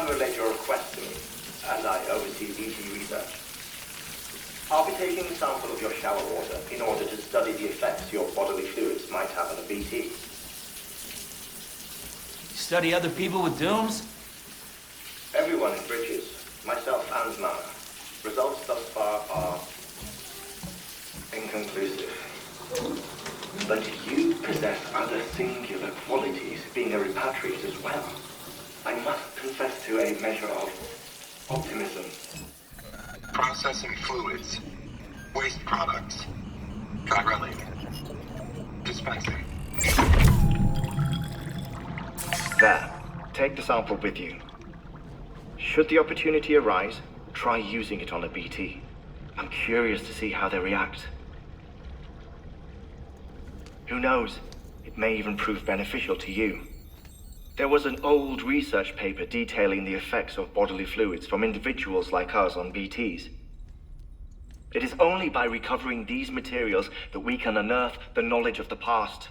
Sam relayed your request to me, and I oversee BT research. I'll be taking a sample of your shower water in order to study the effects your bodily fluids might have on a BT. Study other people with dooms? Everyone in Bridges, myself and Mana. Results thus far are inconclusive. But you possess other singular qualities, being a repatriate as well. I must confess to a measure of optimism. Processing fluids. Waste products. Chiralling. Dispensing. There. Take the sample with you. Should the opportunity arise, try using it on a BT. I'm curious to see how they react. Who knows? It may even prove beneficial to you. There was an old research paper detailing the effects of bodily fluids from individuals like us on BTs. It is only by recovering these materials that we can unearth the knowledge of the past.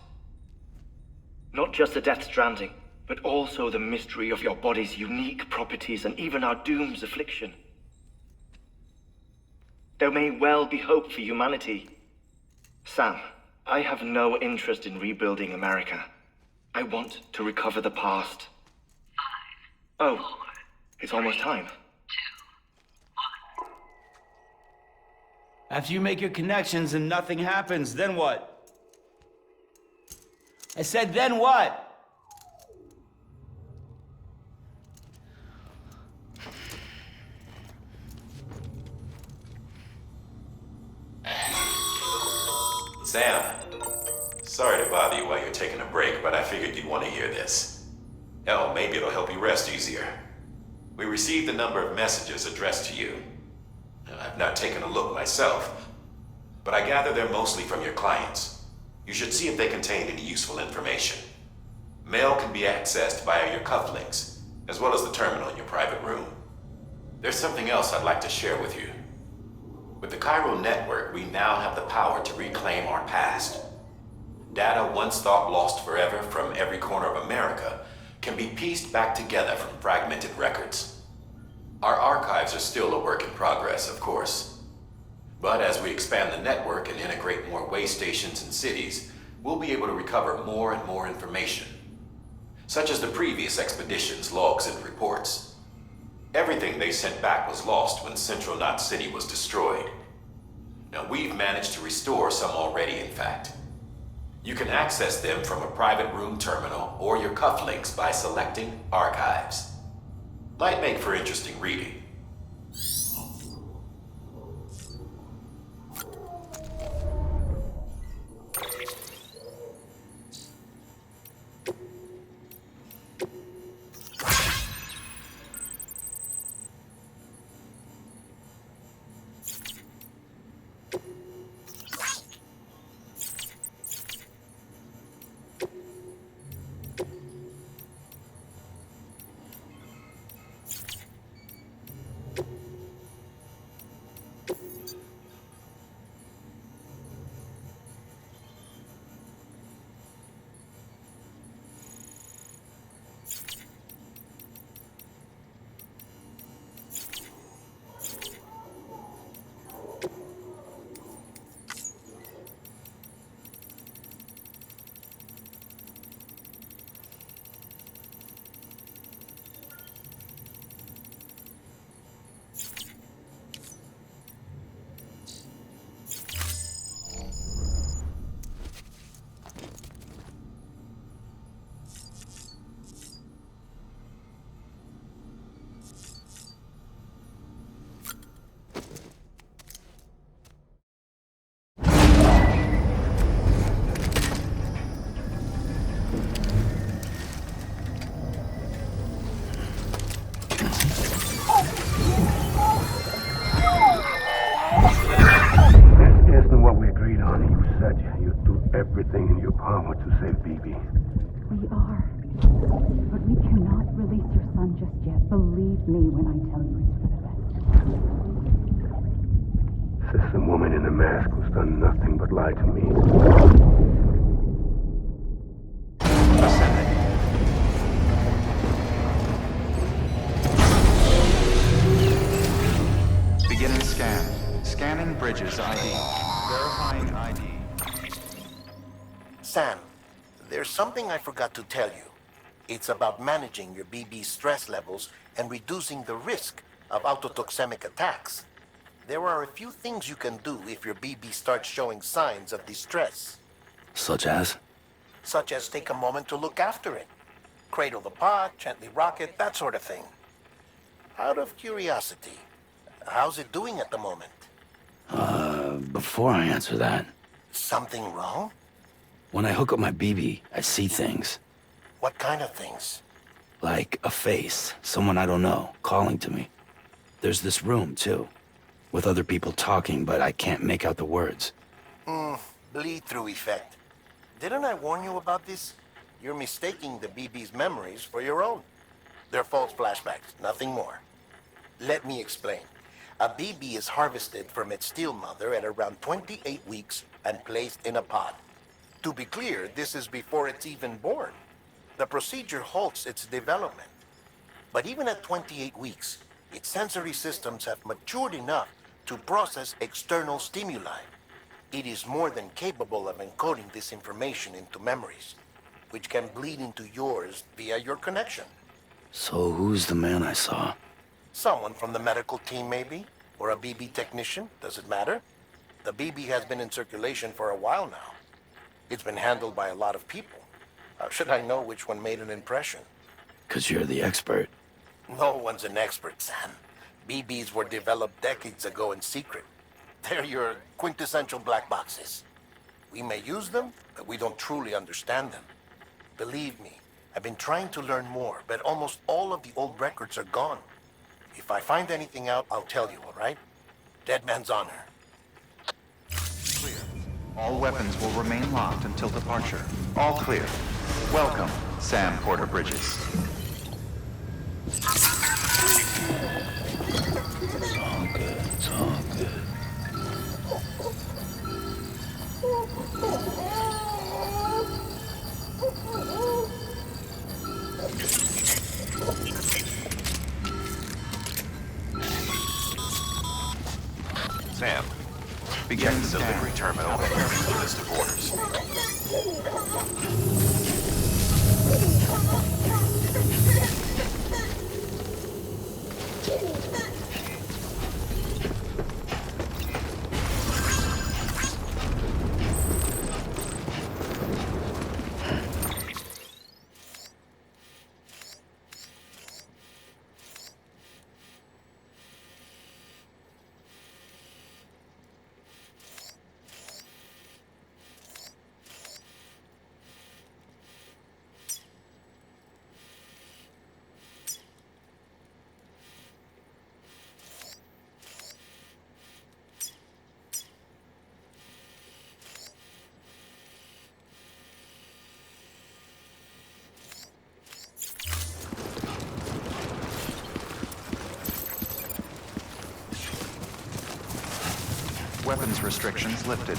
Not just the Death Stranding, but also the mystery of your body's unique properties and even our doom's affliction. There may well be hope for humanity. Sam, I have no interest in rebuilding America. I want to recover the past. 5, Oh, 4, it's almost time. 2, 1. After you make your connections and nothing happens, then what? I said, then what? Sam, sorry to bother you while you're taking a break, but I figured you'd want to hear this. Hell, maybe it'll help you rest easier. We received a number of messages addressed to you. I've not taken a look myself, but I gather they're mostly from your clients. You should see if they contain any useful information. Mail can be accessed via your cufflinks, as well as the terminal in your private room. There's something else I'd like to share with you. With the Chiral network, we now have the power to reclaim our past. Data once thought lost forever from every corner of America can be pieced back together from fragmented records. Our archives are still a work in progress, of course. But as we expand the network and integrate more way stations and cities, we'll be able to recover more and more information, such as the previous expedition's logs and reports. Everything they sent back was lost when Central Knot City was destroyed. Now, we've managed to restore some already, in fact. You can access them from a private room terminal or your cufflinks by selecting Archives. Might make for interesting reading. everything in your power to save BB. We are. But we cannot release your son just yet. Believe me when I tell you it's for the best. Says some woman in a mask who's done nothing but lie to me. Bridges ID. Verifying ID. Sam, there's something I forgot to tell you. It's about managing your BB stress levels and reducing the risk of autotoxemic attacks. There are a few things you can do if your BB starts showing signs of distress. Such as? Such as take a moment to look after it. Cradle the pot, gently rock it, that sort of thing. Out of curiosity, how's it doing at the moment? Before I answer that, Something wrong? when I hook up my BB, I see things. What kind of things? Like a face, someone I don't know, calling to me. There's this room, too, with other people talking, but I can't make out the words. Bleed-through effect. Didn't I warn you about this? You're mistaking the BB's memories for your own. They're false flashbacks, nothing more. Let me explain. A BB is harvested from its steel mother at around 28 weeks and placed in a pod. To be clear, this is before it's even born. The procedure halts its development. But even at 28 weeks, its sensory systems have matured enough to process external stimuli. It is more than capable of encoding this information into memories, which can bleed into yours via your connection. So who's the man I saw? Someone from the medical team, maybe? Or a BB technician? Does it matter? The BB has been in circulation for a while now. It's been handled by a lot of people. How should I know which one made an impression? 'Cause you're the expert. No one's an expert, Sam. BBs were developed decades ago in secret. They're your quintessential black boxes. We may use them, but we don't truly understand them. Believe me, I've been trying to learn more, but almost all of the old records are gone. If I find anything out, I'll tell you, all right? Dead man's honor. Clear. All weapons will remain locked until departure. All clear. Welcome, Sam Porter Bridges. It's all good, it's all good. Sam, Begin check the scan. delivery terminal and review the list of orders. Weapons restrictions lifted.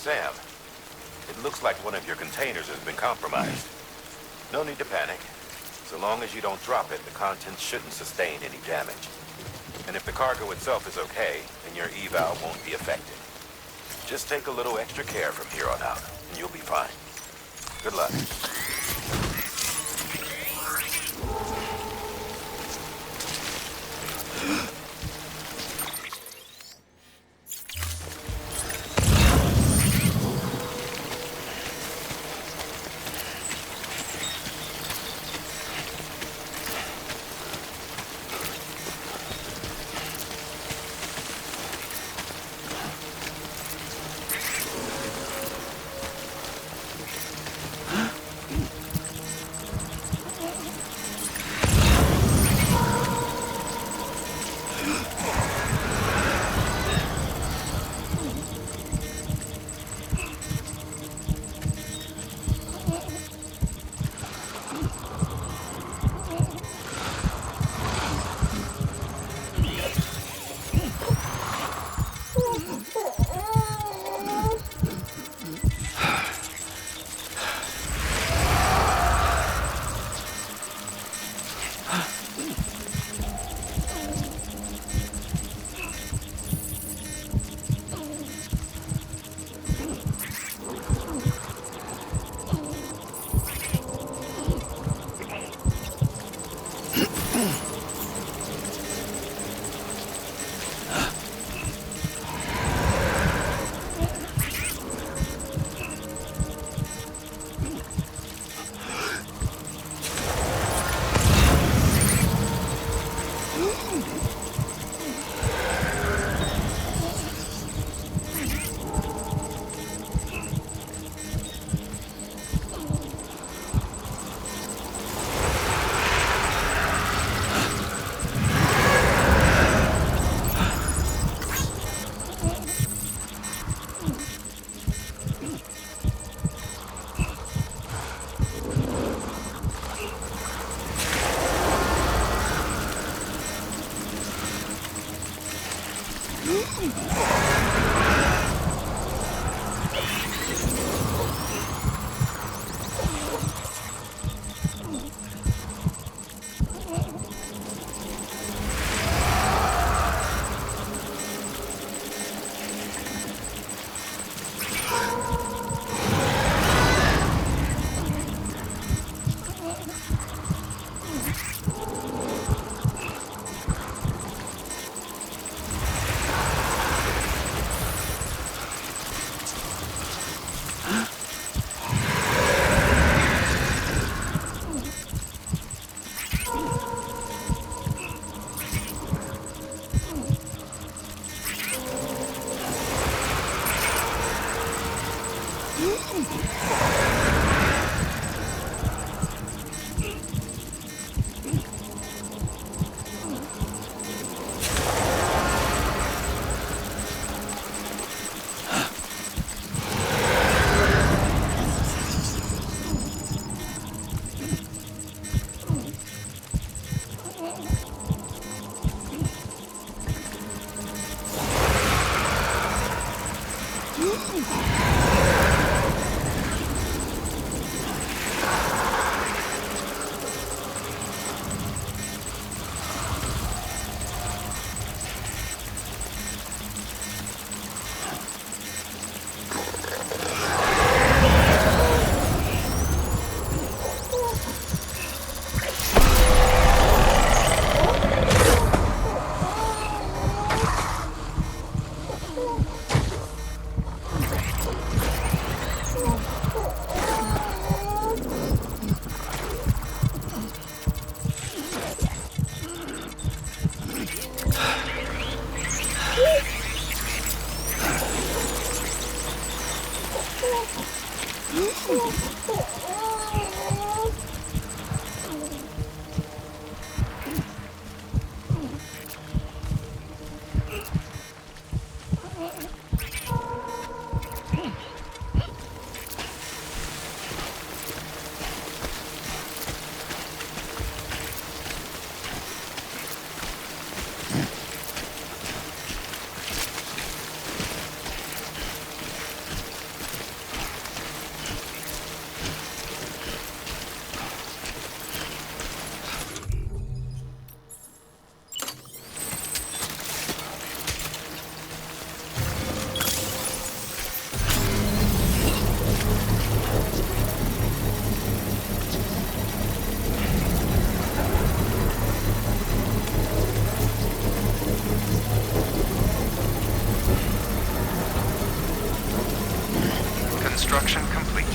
Sam, it looks like one of your containers has been compromised. No need to panic. So long as you don't drop it, the contents shouldn't sustain any damage. And if the cargo itself is okay, then your eval won't be affected. Just take a little extra care from here on out, and you'll be fine. Good luck. Construction complete.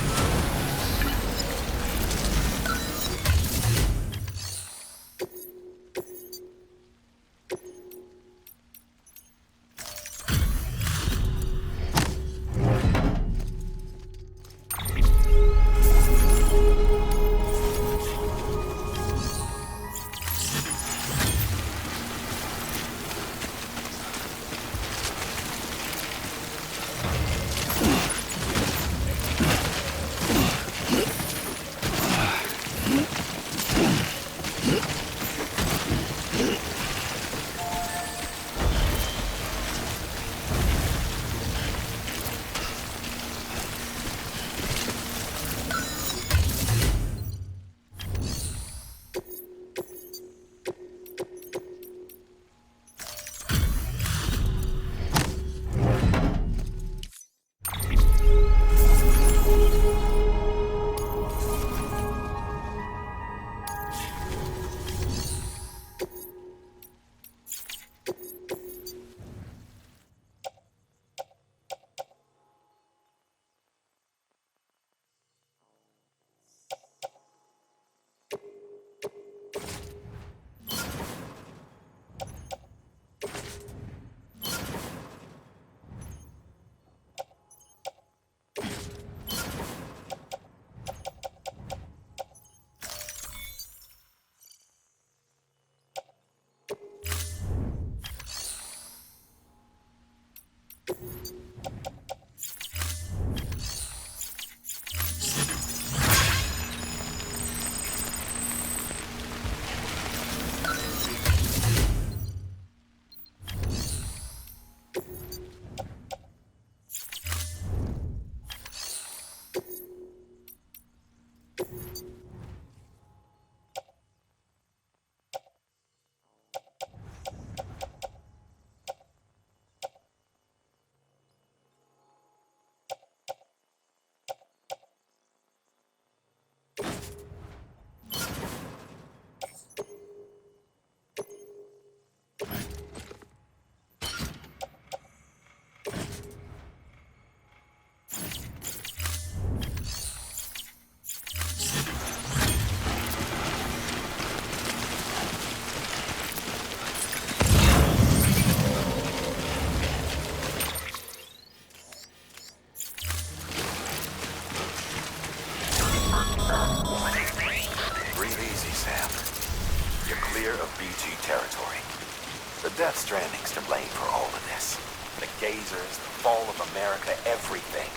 Death Stranding's to blame for all of this. The gazers, the fall of America, everything.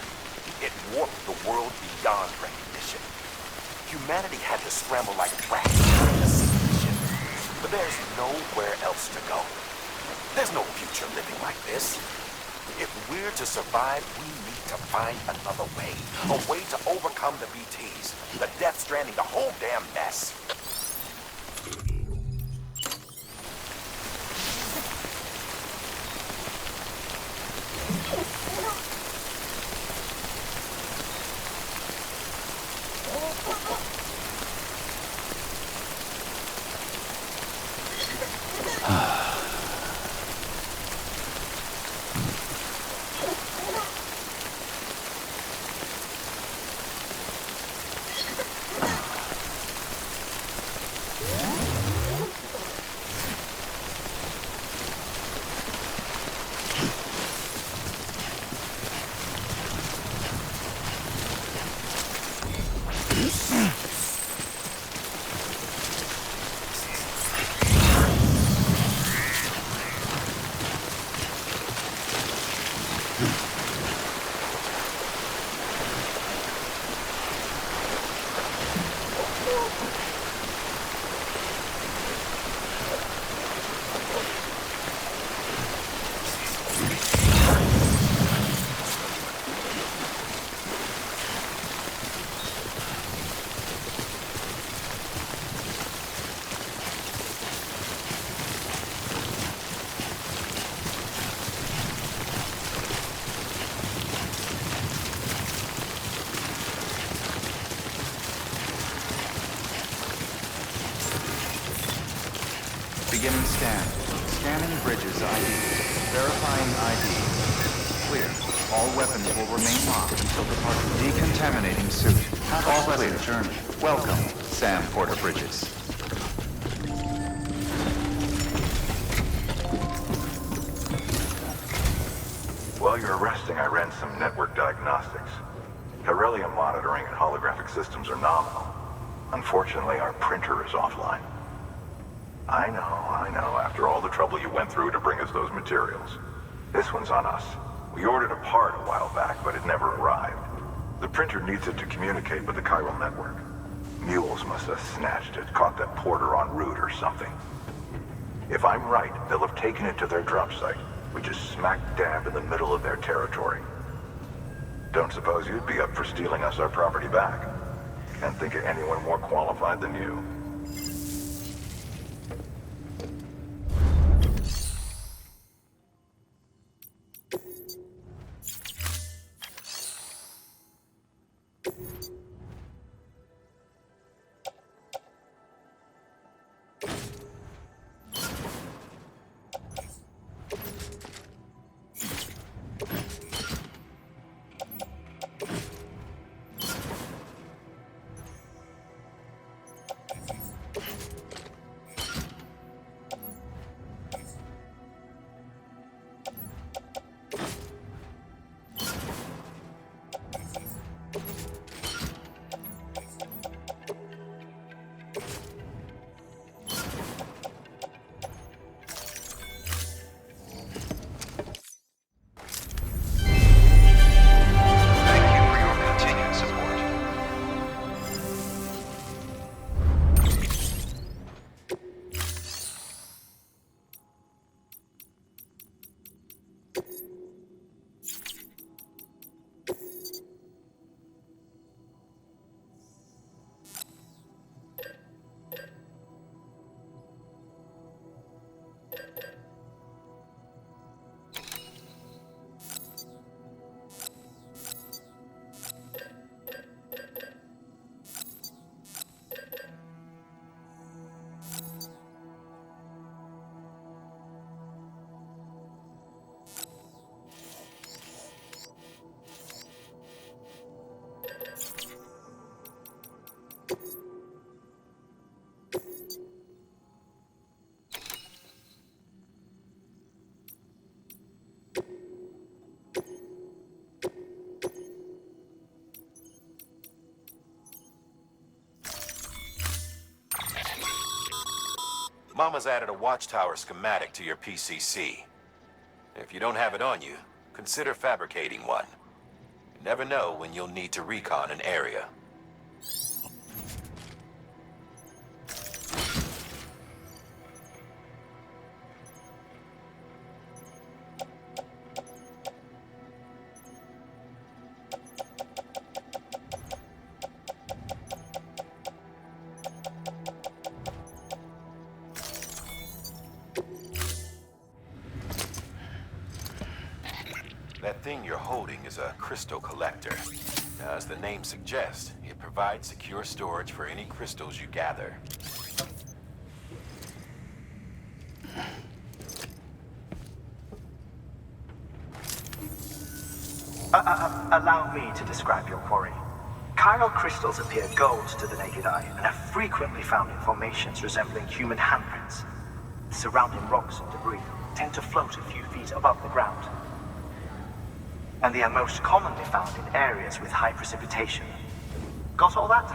It warped the world beyond recognition. Humanity had to scramble like rats to sink the ship. But there's nowhere else to go. There's no future living like this. If we're to survive, we need to find another way. A way to overcome the BTs, the Death Stranding, the whole damn mess. Beginning scan. Scanning bridges ID. Verifying ID. Clear. All weapons will remain locked until departure. Decontaminating suit. Have all clear. Journey. Welcome, Sam Porter Bridges. While you're resting, I ran some network diagnostics. Beryllium monitoring and holographic systems are nominal. Unfortunately, our printer is offline. I know. After all the trouble you went through to bring us those materials. This one's on us. We ordered a part a while back, but it never arrived. The printer needs it to communicate with the chiral network. Mules must have snatched it, caught that porter en route or something. If I'm right, they'll have taken it to their drop site, which is smack dab in the middle of their territory. Don't suppose you'd be up for stealing us our property back? Can't think of anyone more qualified than you. Mama's added a watchtower schematic to your PCC. If you don't have it on you, consider fabricating one. You never know when you'll need to recon an area. That thing you're holding is a crystal collector. Now, as the name suggests, it provides secure storage for any crystals you gather. Allow me to describe your quarry. Chiral crystals appear gold to the naked eye and are frequently found in formations resembling human handprints. Surrounding rocks and debris tend to float a few feet above the ground. And they are most commonly found in areas with high precipitation. Got all that?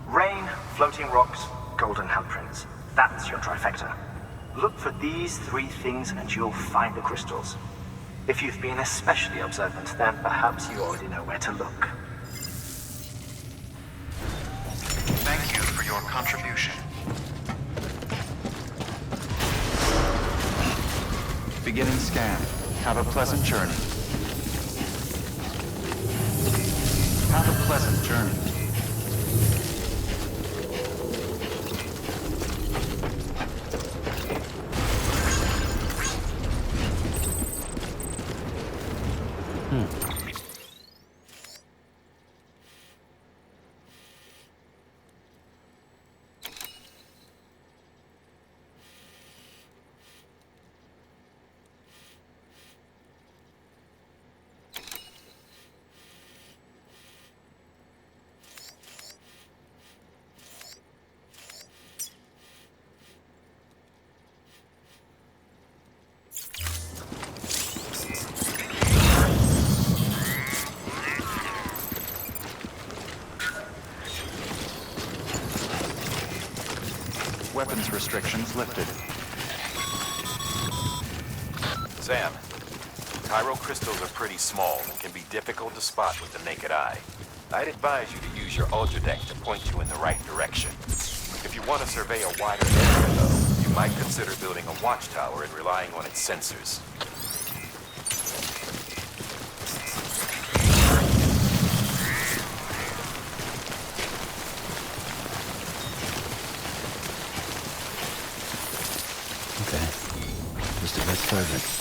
Rain, floating rocks, golden handprints. That's your trifecta. Look for these three things and you'll find the crystals. If you've been especially observant, then perhaps you already know where to look. Thank you for your contribution. Beginning scan. Have a pleasant journey. Have a pleasant journey. Weapons restrictions lifted. Sam, chiral crystals are pretty small and can be difficult to spot with the naked eye. I'd advise you to use your Ultradeck to point you in the right direction. If you want to survey a wider area, though, you might consider building a watchtower and relying on its sensors. Just a bit further.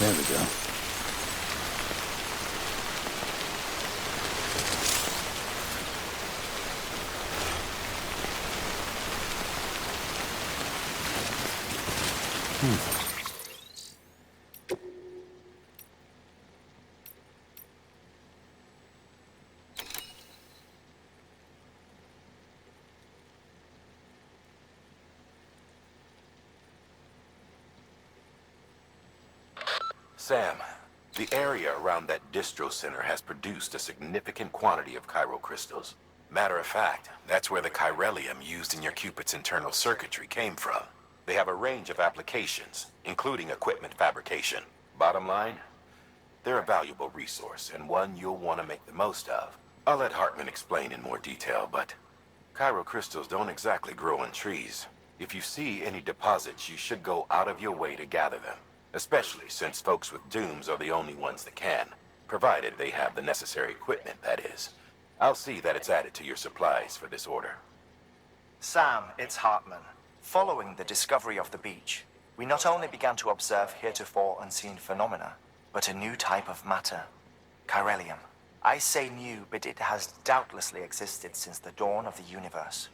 There we go. Sam, the area around that distro center has produced a significant quantity of chiral crystals. Matter of fact, that's where the chiralium used in your Cupid's internal circuitry came from. They have a range of applications, including equipment fabrication. Bottom line, they're a valuable resource and one you'll want to make the most of. I'll let Hartman explain in more detail, but chiral crystals don't exactly grow on trees. If you see any deposits, you should go out of your way to gather them, especially since folks with dooms are the only ones that can, provided they have the necessary equipment, that is. I'll see that it's added to your supplies for this order. Sam, it's Hartman. Following the discovery of the beach, we not only began to observe heretofore unseen phenomena, but a new type of matter, chiralium. I say new, but it has doubtlessly existed since the dawn of the universe.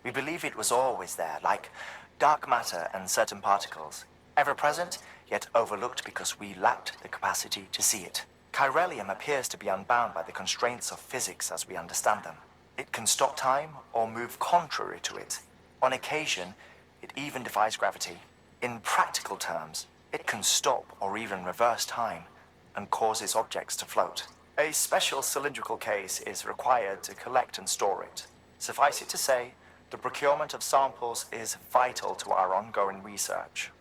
We believe it was always there, like dark matter and certain particles, ever present, yet overlooked because we lacked the capacity to see it. Chiralium appears to be unbound by the constraints of physics as we understand them. It can stop time or move contrary to it. On occasion, it even defies gravity. In practical terms, it can stop or even reverse time and causes objects to float. A special cylindrical case is required to collect and store it. Suffice it to say, the procurement of samples is vital to our ongoing research.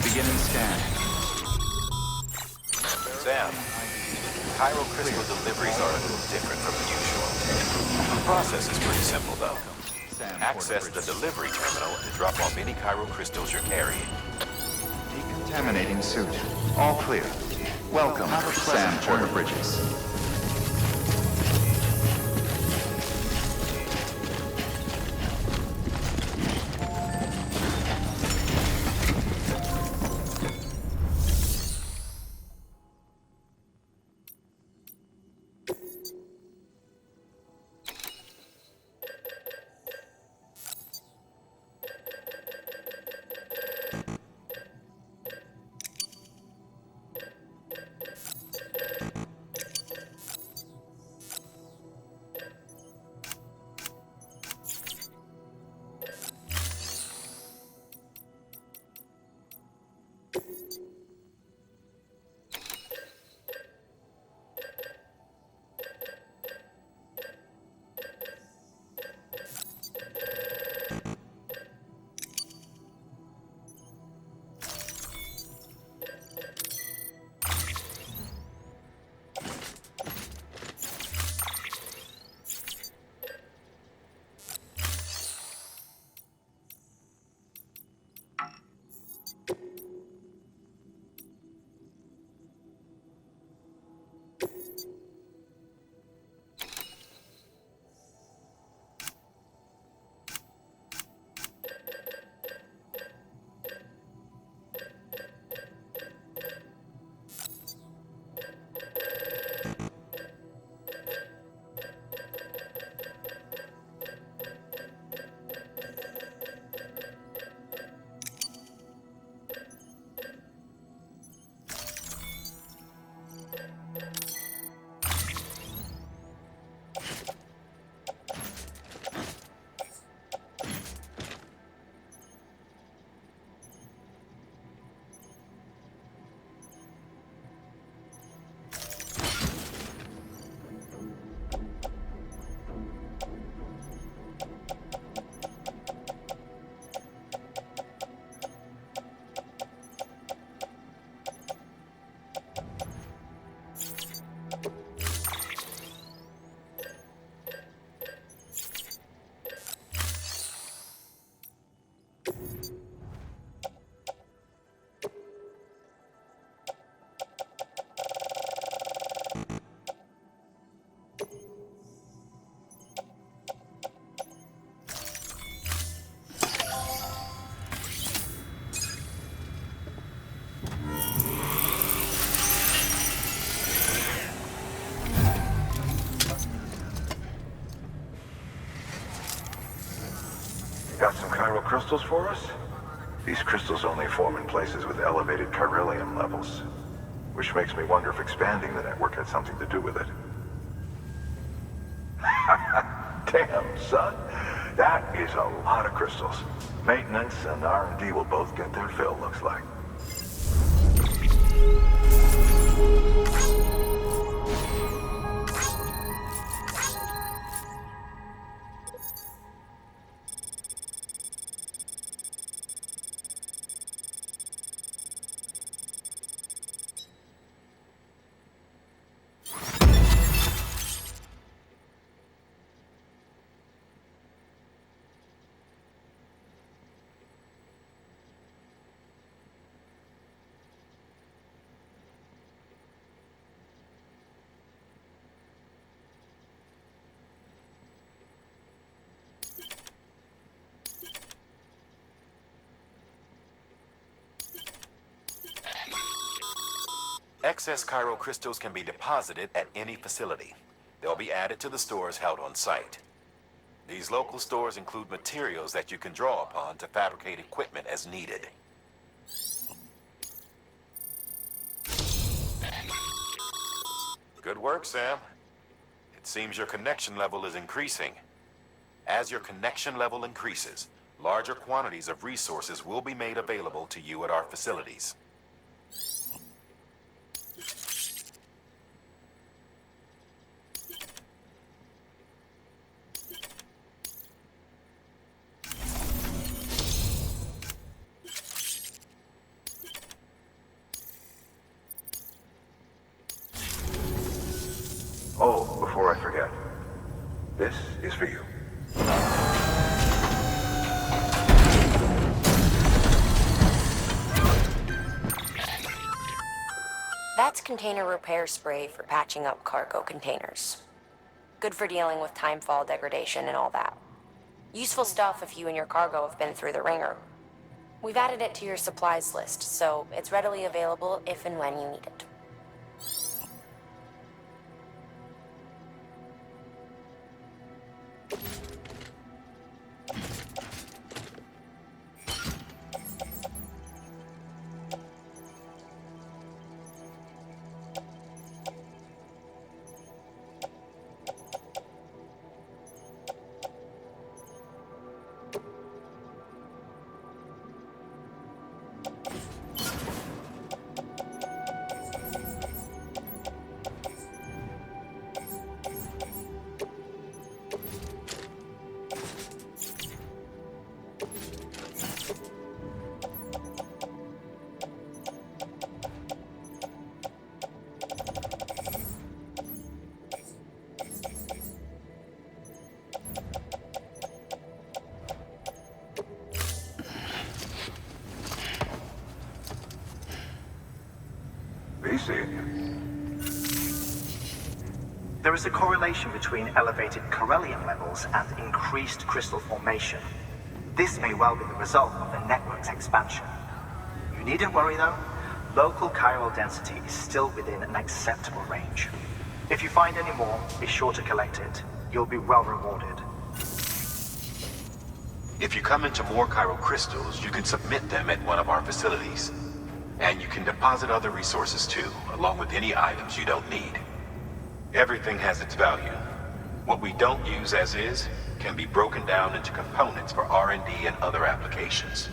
Beginning scan. Sam, chiral crystal deliveries are a little different from usual. The process is pretty simple, though. Access the delivery terminal and drop off any chiral crystals you're carrying. Decontaminating suit. All clear. Welcome, Sam Porter Bridges. Got some chiral crystals for us? These crystals only form in places with elevated chiralium levels, which makes me wonder if expanding the network had something to do with it. Damn, son. That is a lot of crystals. Maintenance and R&D will both get their fill, looks like. Excess chiral crystals can be deposited at any facility. They'll be added to the stores held on site. These local stores include materials that you can draw upon to fabricate equipment as needed. Good work, Sam. It seems your connection level is increasing. As your connection level increases, larger quantities of resources will be made available to you at our facilities. Oh, before I forget, this is for you. That's container repair spray for patching up cargo containers. Good for dealing with timefall degradation and all that. Useful stuff if you and your cargo have been through the ringer. We've added it to your supplies list, so it's readily available if and when you need it. There is a correlation between elevated Chiralium levels and increased crystal formation. This may well be the result of the network's expansion. You needn't worry though. Local chiral density is still within an acceptable range. If you find any more, be sure to collect it. You'll be well rewarded. If you come into more chiral crystals, you can submit them at one of our facilities. And you can deposit other resources too, along with any items you don't need. Everything has its value. What we don't use as is can be broken down into components for R&D and other applications.